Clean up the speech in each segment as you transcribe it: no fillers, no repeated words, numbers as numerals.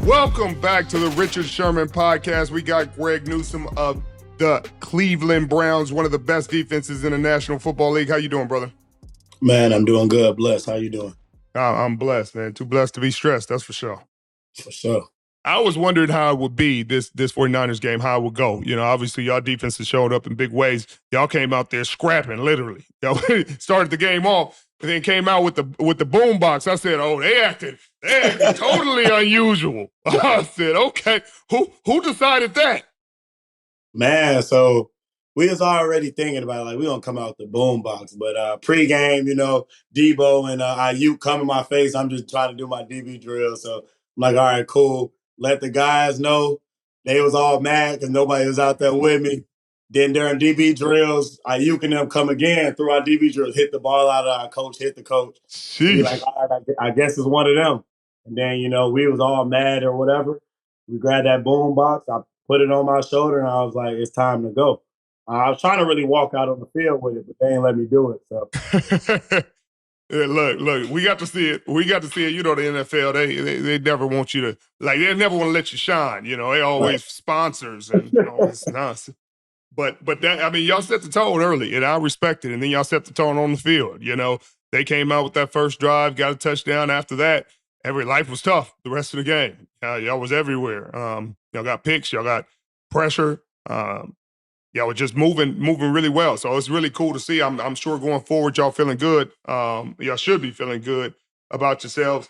Welcome back to the Richard Sherman podcast. We got Greg Newsome of the Cleveland Browns, one of the best defenses in the National Football League. How you doing, brother? Man, I'm doing good. Blessed. How you doing? I'm blessed, man. Too blessed to be stressed, that's for sure. For sure. I was wondering how it would be this 49ers game, how it would go. You know, obviously y'all defense has showed up in big ways. Y'all came out there scrapping, literally. Y'all started the game off and then came out with the boombox. I said, oh, they acted totally unusual. I said, okay, who decided that? Man, so we was already thinking about like we gonna come out the boom box, but pregame, Debo and Ayuk come in my face. I'm just trying to do my DB drill, so I'm like, all right, cool. Let the guys know they was all mad because nobody was out there with me. Then during DB drills, Ayuk and them come again through our DB drills, hit the ball out of our coach, hit the coach. And we like, Sheesh. all right, I guess it's one of them. And then we was all mad or whatever. We grabbed that boom box. I put it on my shoulder, and I was like, it's time to go. I was trying to really walk out on the field with it, but they ain't let me do it. So Yeah, look, we got to see it. We got to see it. You know, the NFL, they never want you to, like, they never want to let you shine. You know, they always right. sponsors and all this nonsense. But that, I mean, y'all set the tone early, and I respect it. And then y'all set the tone on the field. You know, they came out with that first drive, got a touchdown. After that, every life was tough the rest of the game. Y'all was everywhere. Y'all got picks, y'all got pressure. Y'all were just moving really well. So it's really cool to see. I'm sure going forward, y'all feeling good. Y'all should be feeling good about yourselves.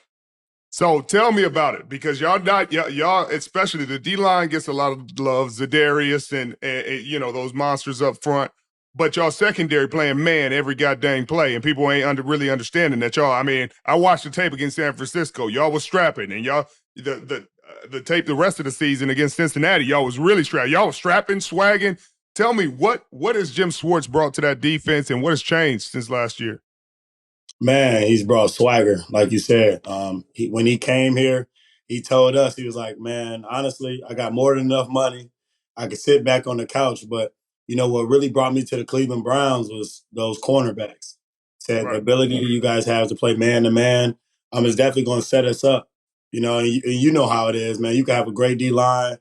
So tell me about it, because y'all, especially the D line gets a lot of love, Zadarius and those monsters up front. But y'all secondary playing man every goddamn play, and people ain't really understanding that y'all. I mean, I watched the tape against San Francisco. Y'all was strapping, and y'all the tape the rest of the season against Cincinnati. Y'all was really strapping. Y'all was strapping, swagging. Tell me what has Jim Schwartz brought to that defense, and what has changed since last year? Man, he's brought swagger, like you said. When he came here, he told us, he was like, man, honestly, I got more than enough money. I could sit back on the couch, but what really brought me to the Cleveland Browns was those cornerbacks. Said the Right. ability that you guys have to play man to man is definitely going to set us up. And you know how it is, man. You can have a great D line,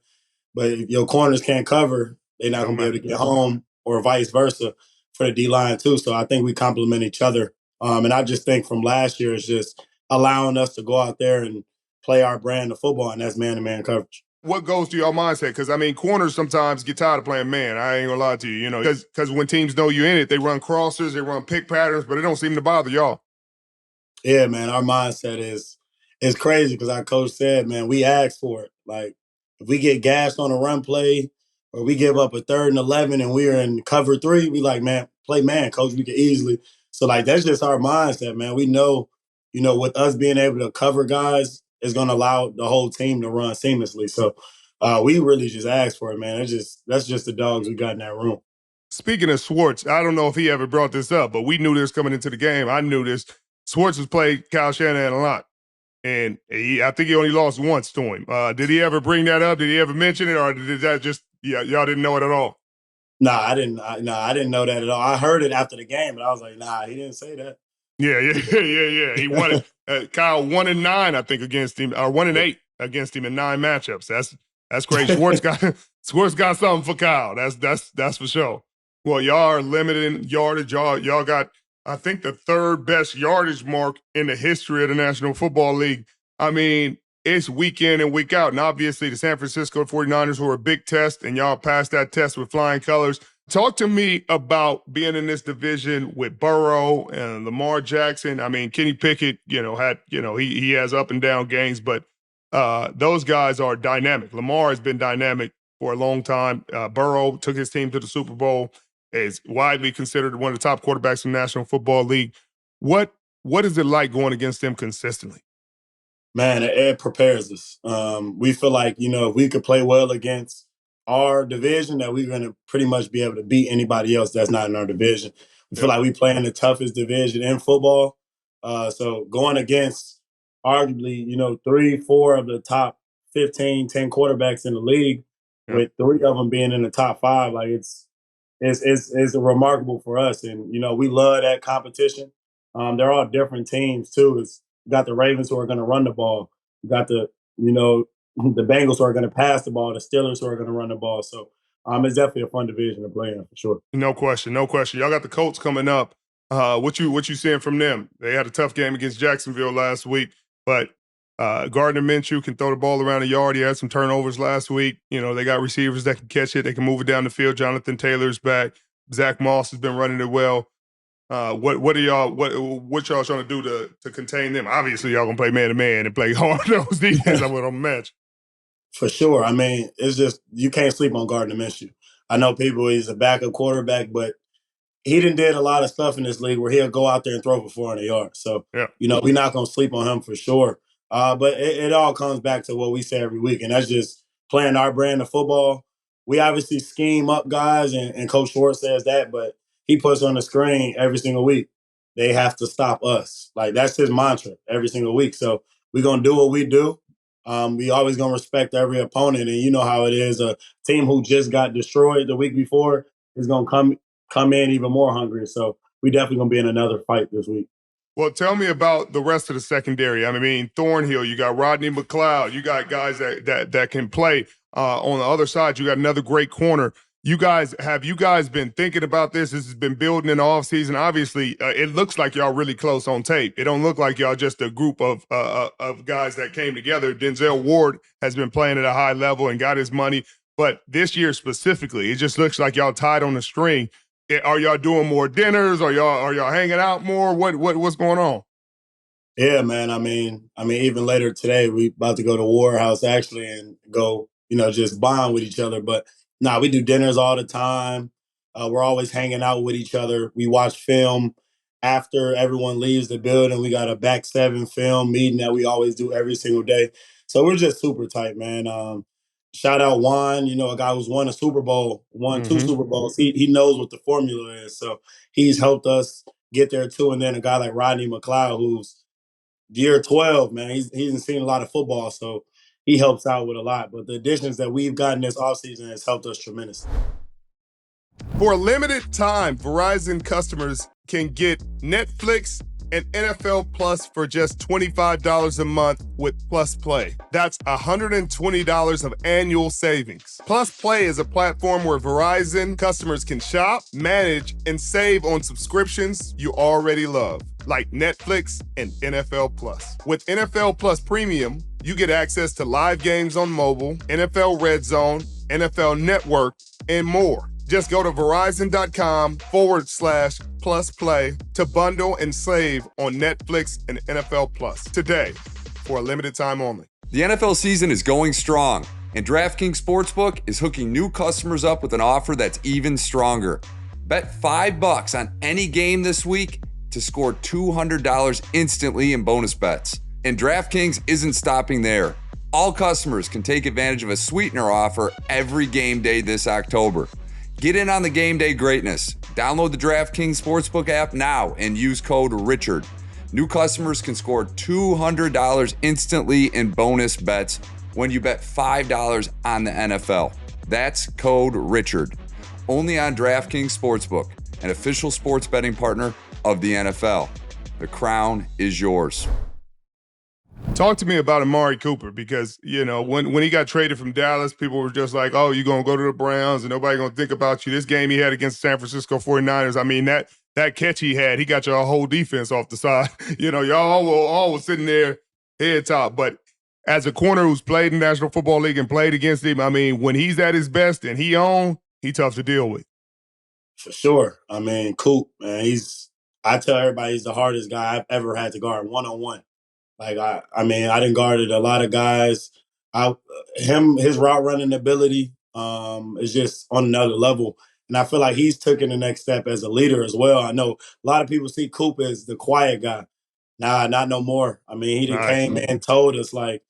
but if your corners can't cover, they're not Don't going to be able matter. to get home, or vice versa for the D line too. So I think we complement each other. And I just think from last year, it's just allowing us to go out there and play our brand of football, and that's man-to-man coverage. What goes through your mindset? Because I mean, corners sometimes get tired of playing man. I ain't gonna lie to you, because when teams know you in it, they run crossers, they run pick patterns, but it don't seem to bother y'all. Yeah, man, our mindset is crazy because our coach said, man, we asked for it. Like if we get gassed on a run play or we give up a 3rd and 11 and we're in cover 3, we like, man, play man, coach. We can easily. So like that's just our mindset, man. We know, with us being able to cover guys is going to allow the whole team to run seamlessly. So we really just asked for it, man. That's just the dogs we got in that room. Speaking of Schwartz, I don't know if he ever brought this up, but we knew this coming into the game. I knew this. Schwartz has played Kyle Shanahan a lot, and I think he only lost once to him. Did he ever bring that up? Did he ever mention it, or did that just y'all didn't know it at all? Nah, I didn't know that at all. I heard it after the game, but I was like, nah, he didn't say that. Yeah. He won it. Kyle 1-9, I think, against him, or 1-8 against him in 9 matchups. That's crazy. Schwartz got something for Kyle. That's for sure. Well, y'all are limited in yardage. Y'all got, I think, the 3rd best yardage mark in the history of the National Football League. I mean, it's week in and week out. And obviously the San Francisco 49ers were a big test, and y'all passed that test with flying colors. Talk to me about being in this division with Burrow and Lamar Jackson. I mean, Kenny Pickett, he has up and down games, but those guys are dynamic. Lamar has been dynamic for a long time. Burrow took his team to the Super Bowl, is widely considered one of the top quarterbacks in the National Football League. What is it like going against them consistently? Man, it prepares us. We feel like, if we could play well against our division, that we're going to pretty much be able to beat anybody else that's not in our division. We feel Yep. like we play in the toughest division in football. So going against arguably, 3, 4 of the top 15, 10 quarterbacks in the league, Yep. with 3 of them being in the top 5, like it's remarkable for us. And, we love that competition. They're all different teams too. You got the Ravens who are going to run the ball. You got the the Bengals who are going to pass the ball, the Steelers who are going to run the ball. So it's definitely a fun division to play in for sure. No question, no question. Y'all got the Colts coming up. What you seeing from them? They had a tough game against Jacksonville last week, but Gardner Minshew can throw the ball around the yard. He had some turnovers last week. You know, they got receivers that can catch it. They can move it down the field. Jonathan Taylor's back. Zach Moss has been running it well. What are y'all what y'all trying to do to contain them? Obviously, y'all gonna play man to man and play hard nose defense. I'm gonna match. For sure. I mean, it's just you can't sleep on Gardner Minshew. I know people he's a backup quarterback, but he did a lot of stuff in this league where he'll go out there and throw for 400 yards. So, Yeah. we're not going to sleep on him for sure. But it all comes back to what we say every week, and that's just playing our brand of football. We obviously scheme up guys, and Coach Schwartz says that, but he puts on the screen every single week. They have to stop us. Like, that's his mantra every single week. So we're going to do what we do. We always going to respect every opponent, and you know how it is. A team who just got destroyed the week before is going to come in even more hungry. So we definitely gonna be in another fight this week. Well, tell me about the rest of the secondary. I mean, Thornhill, you got Rodney McLeod, you got guys that can play. On the other side, you got another great corner. You guys been thinking about this? This has been building in the offseason. Obviously, it looks like y'all really close on tape. It don't look like y'all just a group of guys that came together. Denzel Ward has been playing at a high level and got his money, but this year specifically, it just looks like y'all tied on a string. Are y'all doing more dinners? Are y'all hanging out more? What's going on? Yeah, man. I mean, even later today, we about to go to War House actually and go, just bond with each other. But we do dinners all the time. We're always hanging out with each other. We watch film after everyone leaves the building. We got a back seven film meeting that we always do every single day. So we're just super tight, man. Shout out Juan, a guy who's won a Super Bowl, won two Super Bowls. He knows what the formula is. So he's helped us get there too. And then a guy like Rodney McLeod, who's year 12, man. He's seen a lot of football, so he helps out with a lot. But the additions that we've gotten this offseason has helped us tremendously. For a limited time, Verizon customers can get Netflix and NFL Plus for just $25 a month with Plus Play. That's $120 of annual savings. Plus Play is a platform where Verizon customers can shop, manage, and save on subscriptions you already love, like Netflix and NFL Plus. With NFL Plus Premium, you get access to live games on mobile, NFL Red Zone, NFL Network, and more. Just go to Verizon.com/plus play to bundle and save on Netflix and NFL Plus today for a limited time only. The NFL season is going strong, and DraftKings Sportsbook is hooking new customers up with an offer that's even stronger. Bet $5 on any game this week to score $200 instantly in bonus bets. And DraftKings isn't stopping there. All customers can take advantage of a sweetener offer every game day this October. Get in on the game day greatness. Download the DraftKings Sportsbook app now and use code RICHARD. New customers can score $200 instantly in bonus bets when you bet $5 on the NFL. That's code RICHARD. Only on DraftKings Sportsbook, an official sports betting partner of the NFL. The crown is yours. Talk to me about Amari Cooper because, when he got traded from Dallas, people were just like, oh, you're going to go to the Browns and nobody going to think about you. This game he had against San Francisco 49ers, I mean, that catch he had, he got your whole defense off the side. Y'all all was sitting there head top. But as a corner who's played in the National Football League and played against him, I mean, when he's at his best and he tough to deal with. For sure. I mean, Coop, man, I tell everybody he's the hardest guy I've ever had to guard one-on-one. Like, I mean, I didn't guarded a lot of guys. His route running ability is just on another level. And I feel like he's taken the next step as a leader as well. I know a lot of people see Coop as the quiet guy. Nah, not no more. I mean, he done came in and told us, like,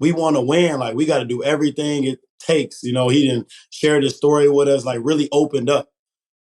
we want to win. Like, we got to do everything it takes. He didn't share this story with us, like, really opened up.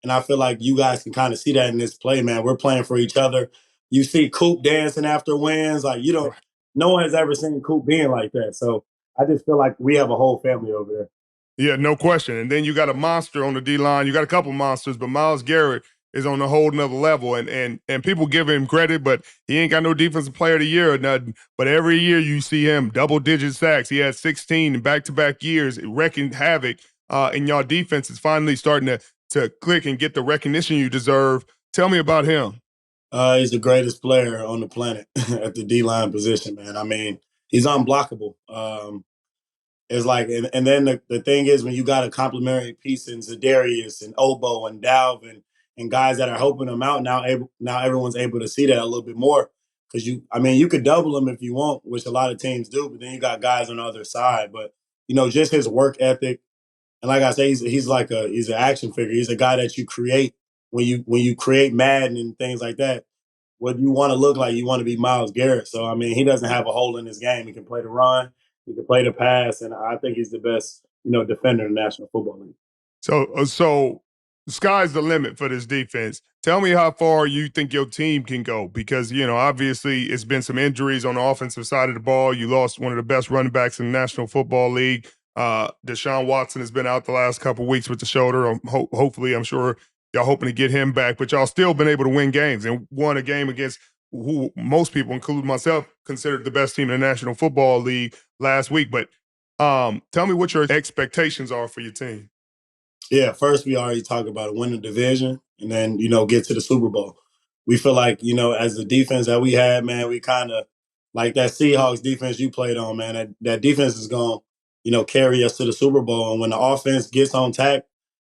And I feel like you guys can kind of see that in this play, man. We're playing for each other. You see Coop dancing after wins. Like, no one has ever seen Coop being like that. So I just feel like we have a whole family over there. Yeah, no question. And then you got a monster on the D-line. You got a couple monsters, but Myles Garrett is on a whole nother level. And people give him credit, but he ain't got no defensive player of the year or nothing. But every year you see him double-digit sacks. He had 16 in back-to-back years, wrecking havoc. And y'all defense is finally starting to click and get the recognition you deserve. Tell me about him. He's the greatest player on the planet at the D-line position, man. I mean, he's unblockable. It's like, and then the thing is, when you got a complimentary piece in Zadarius and Obo and Dalvin and guys that are helping them out now everyone's able to see that a little bit more because you could double him if you want, which a lot of teams do, but then you got guys on the other side. But just his work ethic, and like I say, he's an action figure. He's a guy that you create when you create Madden and things like that. What you want to look like, you want to be Myles Garrett. So I mean, he doesn't have a hole in his game. He can play the run, he can play the pass, and I think he's the best defender in the National Football League. So the sky's the limit for this defense. Tell me how far you think your team can go because, obviously it's been some injuries on the offensive side of the ball. You lost one of the best running backs in the National Football League. Deshaun Watson has been out the last couple of weeks with the shoulder. Hopefully, I'm sure y'all hoping to get him back, but y'all still been able to win games and won a game against who most people, including myself, considered the best team in the National Football League last week. But tell me what your expectations are for your team. Yeah, first we already talked about it, win the division and then, get to the Super Bowl. We feel like, as the defense that we had, man, we kind of like that Seahawks defense you played on, man. That defense is going to, carry us to the Super Bowl. And when the offense gets on tack,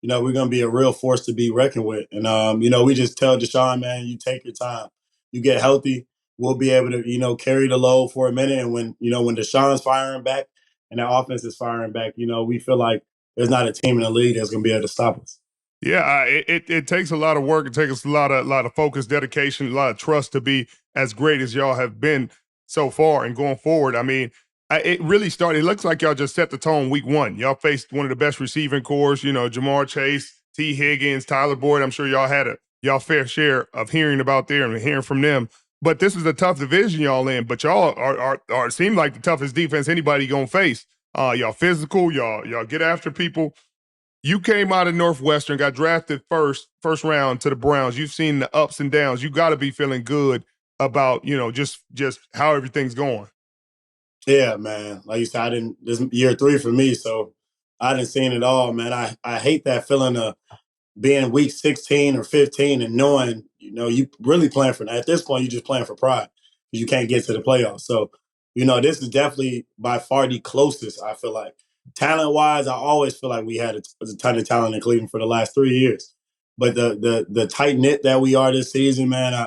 we're going to be a real force to be reckoned with. And, we just tell Deshaun, man, you take your time. You get healthy. We'll be able to, carry the load for a minute. And when Deshaun's firing back and the offense is firing back, we feel like there's not a team in the league that's going to be able to stop us. Yeah, it takes a lot of work. It takes a lot of focus, dedication, a lot of trust to be as great as y'all have been so far and going forward. I mean, it really started. It looks like y'all just set the tone week one. Y'all faced one of the best receiving cores, Jamar Chase, T. Higgins, Tyler Boyd. I'm sure y'all had y'all fair share of hearing about them and hearing from them. But this is a tough division y'all in. But y'all are seem like the toughest defense anybody gonna face. Y'all physical. Y'all get after people. You came out of Northwestern, got drafted first round to the Browns. You've seen the ups and downs. You got to be feeling good about, just how everything's going. Yeah, man. Like you said, this year 3 for me, so I didn't see it all, man. I hate that feeling of being week 16 or 15 and knowing, you really playing for that. At this point, you're just playing for pride because you can't get to the playoffs. So, this is definitely by far the closest, I feel like. Talent-wise, I always feel like we had a ton of talent in Cleveland for the last 3 years. But the tight-knit that we are this season, man,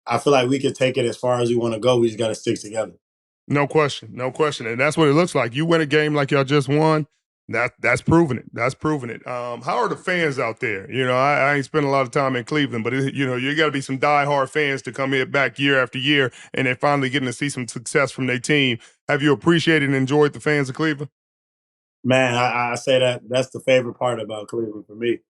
I feel like we could take it as far as we want to go. We just got to stick together. No question. And that's what it looks like. You win a game like y'all just won, that's proving it. That's proving it. How are the fans out there? I ain't spent a lot of time in Cleveland, but you got to be some diehard fans to come here back year after year, and they're finally getting to see some success from their team. Have you appreciated and enjoyed the fans of Cleveland? Man, I say that's the favorite part about Cleveland for me.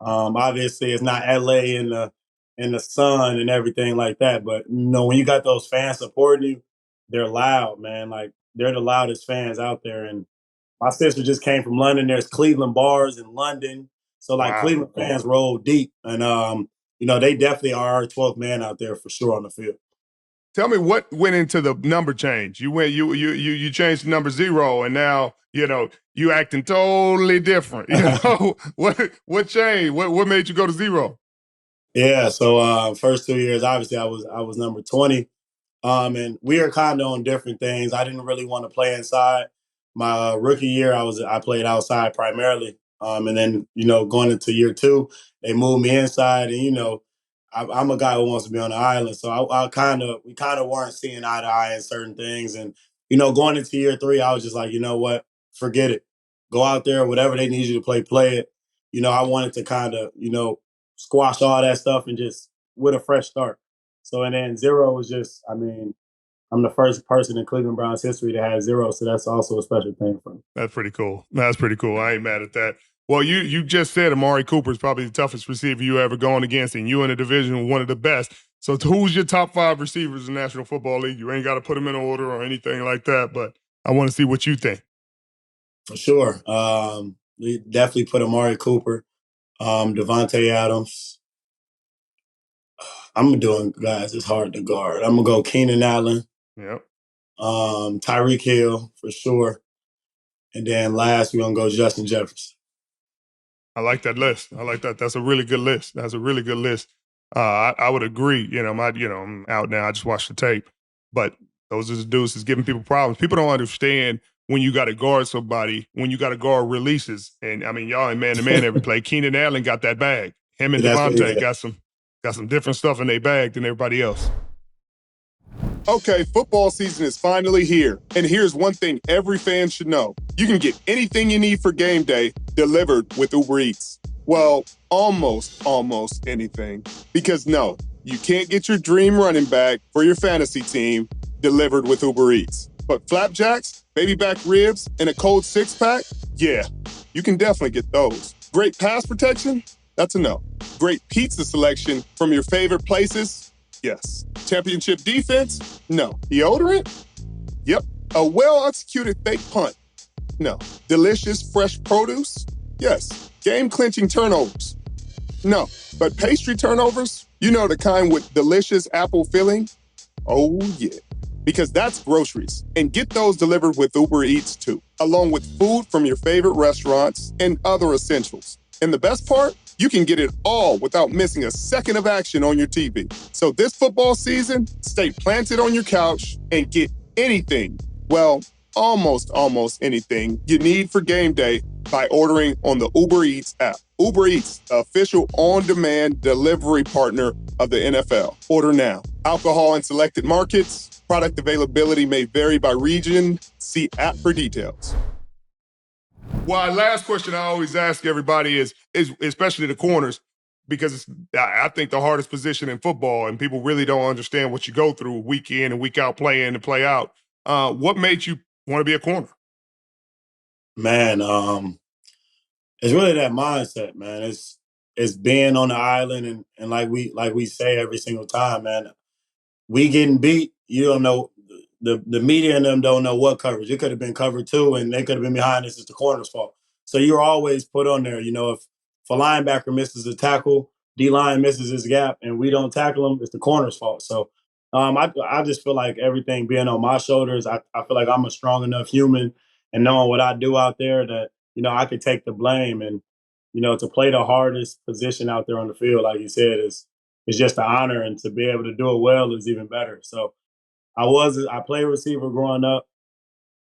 Obviously, it's not LA in the sun and everything like that, but when you got those fans supporting you, they're loud, man. Like they're the loudest fans out there. And my sister just came from London. There's Cleveland bars in London, so like Wow. Cleveland fans roll deep, and they definitely are our 12th man out there for sure on the field. Tell me what went into the number change. You changed the number 0, and now you acting totally different. What changed? What made you go to 0? Yeah, so first 2 years, obviously, I was number 20, and we are kind of on different things. I didn't really want to play inside. My rookie year, I played outside primarily, and then going into year 2, they moved me inside, and I'm a guy who wants to be on the island, so we kind of weren't seeing eye to eye in certain things, and going into year 3, I was just like, you know what, forget it, go out there, whatever they need you to play it. I wanted to kind of squash all that stuff and just with a fresh start. So and then 0 was just, I mean, I'm the first person in Cleveland Browns history to have 0, so that's also a special thing for me. That's pretty cool. That's pretty cool. I ain't mad at that. Well, you just said Amari Cooper is probably the toughest receiver you ever gone against, and you in the division one of the best. So who's your top 5 receivers in the National Football League? You ain't got to put them in order or anything like that, but I want to see what you think. For sure. We definitely put Amari Cooper, Devontae Adams, I'm doing guys. It's hard to guard. I'm gonna go Keenan Allen, Yep. Tyreek Hill for sure, and then last we're gonna go Justin Jefferson. I like that list. I like that. That's a really good list. That's a really good list. I would agree. I'm out now. I just watched the tape, but those are the dudes is giving people problems. People don't understand when you got to guard somebody, when you got to guard releases. And I mean, y'all ain't man to man every play. Keenan Allen got that bag. Him and That's what he Devontae did. got some different stuff in their bag than everybody else. Okay, football season is finally here. And here's one thing every fan should know. You can get anything you need for game day delivered with Uber Eats. Well, almost anything. Because no, you can't get your dream running back for your fantasy team delivered with Uber Eats. But flapjacks, baby back ribs, and a cold six-pack? Yeah, you can definitely get those. Great pass protection? That's a no. Great pizza selection from your favorite places? Yes. Championship defense? No. Deodorant? Yep. A well-executed fake punt? No. Delicious fresh produce? Yes. Game-clinching turnovers? No. But pastry turnovers? You know, the kind with delicious apple filling? Oh, yeah. Because that's groceries. And get those delivered with Uber Eats, too, along with food from your favorite restaurants and other essentials. And the best part? You can get it all without missing a second of action on your TV. So this football season, stay planted on your couch and get anything, well, almost anything you need for game day by ordering on the Uber Eats app. Uber Eats, the official on-demand delivery partner of the NFL. Order now. Alcohol in selected markets. Product availability may vary by region. See app for details. Well, last question I always ask everybody is especially the corners, because I think the hardest position in football, and people really don't understand what you go through week in and week out, play in and play out. What made you want to be a corner? Man, it's really that mindset, man. It's being on the island and like we say every single time, man. We getting beat. You don't know the media and them don't know what coverage. It could have been cover two, and they could have been behind us. It's the corner's fault. So you're always put on there. You know, if a linebacker misses a tackle, D line misses his gap, and we don't tackle him, it's the corner's fault. So I just feel like everything being on my shoulders. I feel like I'm a strong enough human, and knowing what I do out there that I could take the blame, and to play the hardest position out there on the field, like you said, is it's just an honor, and to be able to do it well is even better. So I played receiver growing up,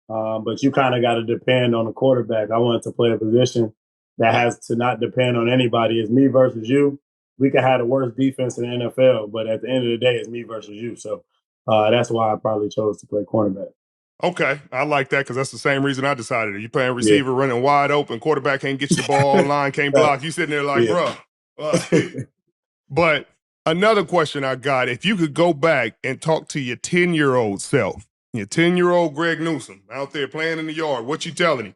but you kind of got to depend on the quarterback. I wanted to play a position that has to not depend on anybody. It's me versus you. We could have the worst defense in the NFL, but at the end of the day, it's me versus you. So that's why I probably chose to play cornerback. Okay, I like that because that's the same reason I decided it. You playing Yeah. receiver, running wide open, quarterback can't get you the ball, line can't block. You sitting there like, Yeah. bro. But another question I got, if you could go back and talk to your 10-year-old self, your 10-year-old Greg Newsome out there playing in the yard, what you telling him?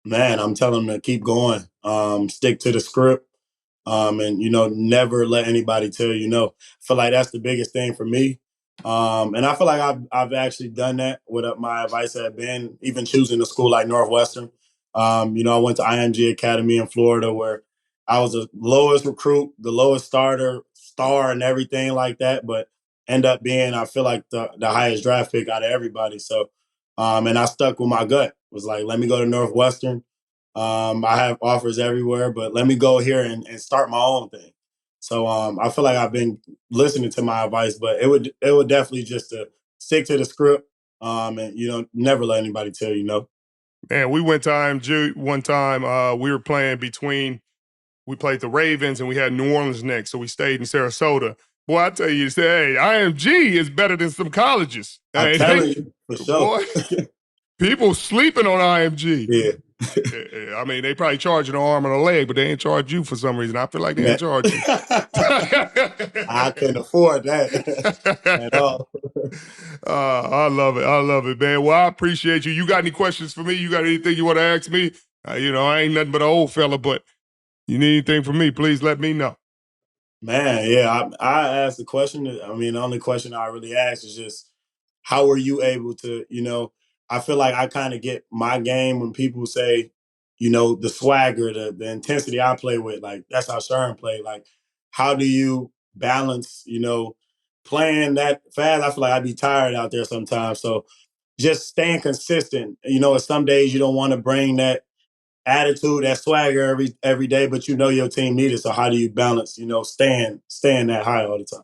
Man, I'm telling him to keep going, stick to the script, and never let anybody tell you no. I feel like that's the biggest thing for me, and I feel like I've actually done that. What my advice had been, even choosing a school like Northwestern. I went to IMG Academy in Florida, where I was the lowest recruit, the lowest star, and everything like that, but end up being, I feel like the highest draft pick out of everybody. So, and I stuck with my gut. Was like, let me go to Northwestern. I have offers everywhere, but let me go here and start my own thing. So I feel like I've been listening to my advice, but it would definitely just to stick to the script, and never let anybody tell you no. Man, we went to IMG one time. We were playing we played the Ravens and we had New Orleans next, so we stayed in Sarasota. Boy, I tell you, say, hey, IMG is better than some colleges. I'm Hey, telling you, for sure. boy, people sleeping on IMG. Yeah. I mean, they probably charge you an arm and a leg, but they ain't charge you for some reason. I feel like they ain't charge you. I couldn't afford that at all. I love it. I love it, man. Well, I appreciate you. You got any questions for me? You got anything you want to ask me? I ain't nothing but an old fella, but you need anything from me, please let me know. Man, yeah, I asked the question. I mean, the only question I really ask is just, how are you able to, I feel like I kind of get my game when people say, the swagger, the intensity I play with, like that's how Sherman played. Like, how do you balance, playing that fast. I feel like I'd be tired out there sometimes. So just staying consistent. Some days you don't want to bring that attitude, that swagger every day, but your team needs it. So how do you balance, staying that high all the time?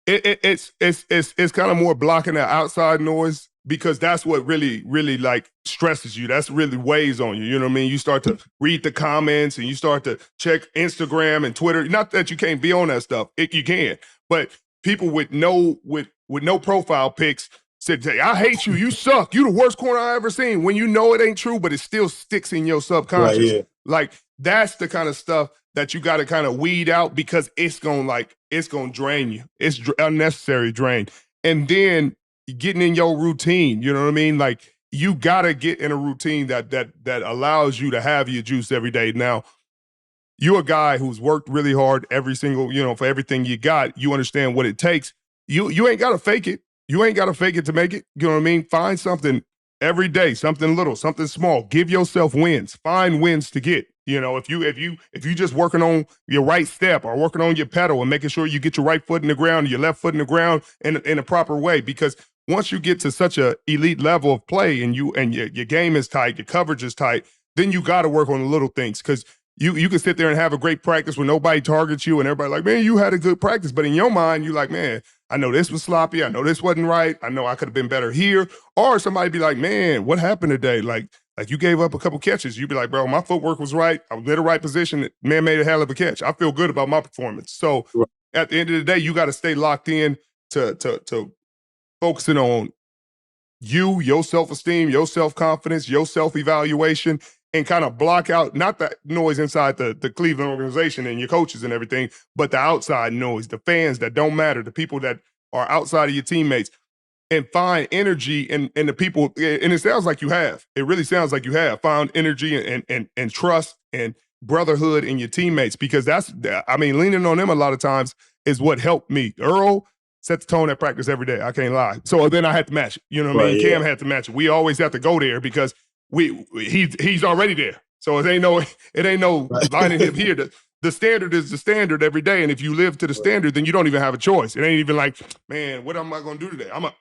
It's kind of more blocking that outside noise, because that's what really, really like stresses you. That's really weighs on you. You know what I mean? You start to read the comments and you start to check Instagram and Twitter. Not that you can't be on that stuff. You can. But people with no profile pics said, "Hey, I hate you. You suck. You the worst corner I ever seen." When you know it ain't true, but it still sticks in your subconscious. Right, yeah. Like, that's the kind of stuff that you got to kind of weed out, because it's gonna drain you. It's unnecessary drain. And then getting in your routine, you know what I mean? Like, you gotta get in a routine that allows you to have your juice every day. Now, you're a guy who's worked really hard every single, for everything you got. You understand what it takes. You ain't gotta fake it. You ain't gotta fake it to make it. You know what I mean? Find something every day, something little, something small. Give yourself wins. Find wins to get. If you just working on your right step or working on your pedal and making sure you get your right foot in the ground, your left foot in the ground in a proper way, because once you get to such a elite level of play and your game is tight, your coverage is tight, then you got to work on the little things, because you can sit there and have a great practice when nobody targets you and everybody like, man, you had a good practice. But in your mind, you're like, man, I know this was sloppy. I know this wasn't right. I know I could have been better here. Or somebody be like, man, what happened today? Like you gave up a couple catches. You'd be like, bro, my footwork was right. I was in the right position. Man made a hell of a catch. I feel good about my performance. So at the end of the day, you got to stay locked in to focusing on you, your self-esteem, your self-confidence, your self-evaluation, and kind of block out not the noise inside the Cleveland organization and your coaches and everything, but the outside noise, the fans that don't matter, the people that are outside of your teammates, and find energy in the people. And it sounds like you have. It really sounds like you have found energy and trust and brotherhood in your teammates, because leaning on them a lot of times is what helped me. Earl set the tone at practice every day. I can't lie. So then I had to match it. You know what I mean? Cam had to match it. We always have to go there because he's already there. So it ain't no lining him here. The standard is the standard every day. And if you live to the standard, then you don't even have a choice. It ain't even like, man, what am I going to do today? I'm going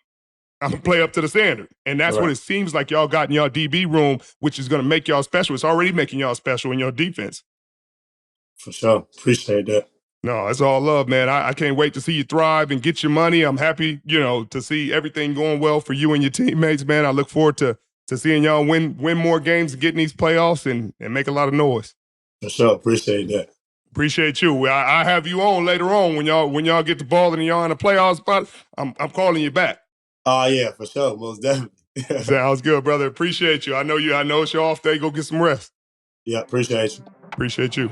to play up to the standard. And that's what it seems like y'all got in y'all DB room, which is going to make y'all special. It's already making y'all special in your defense. For sure. Appreciate that. No, it's all love, man. I can't wait to see you thrive and get your money. I'm happy, to see everything going well for you and your teammates, man. I look forward to seeing y'all win more games, getting these playoffs, and make a lot of noise. For sure. Appreciate that. Appreciate you. I have you on later on when y'all get the ball and y'all in the playoffs spot. I'm calling you back. Oh, yeah, for sure. Most definitely. Sounds good, brother. Appreciate you. I know it's your off day. Go get some rest. Yeah, appreciate you. Appreciate you.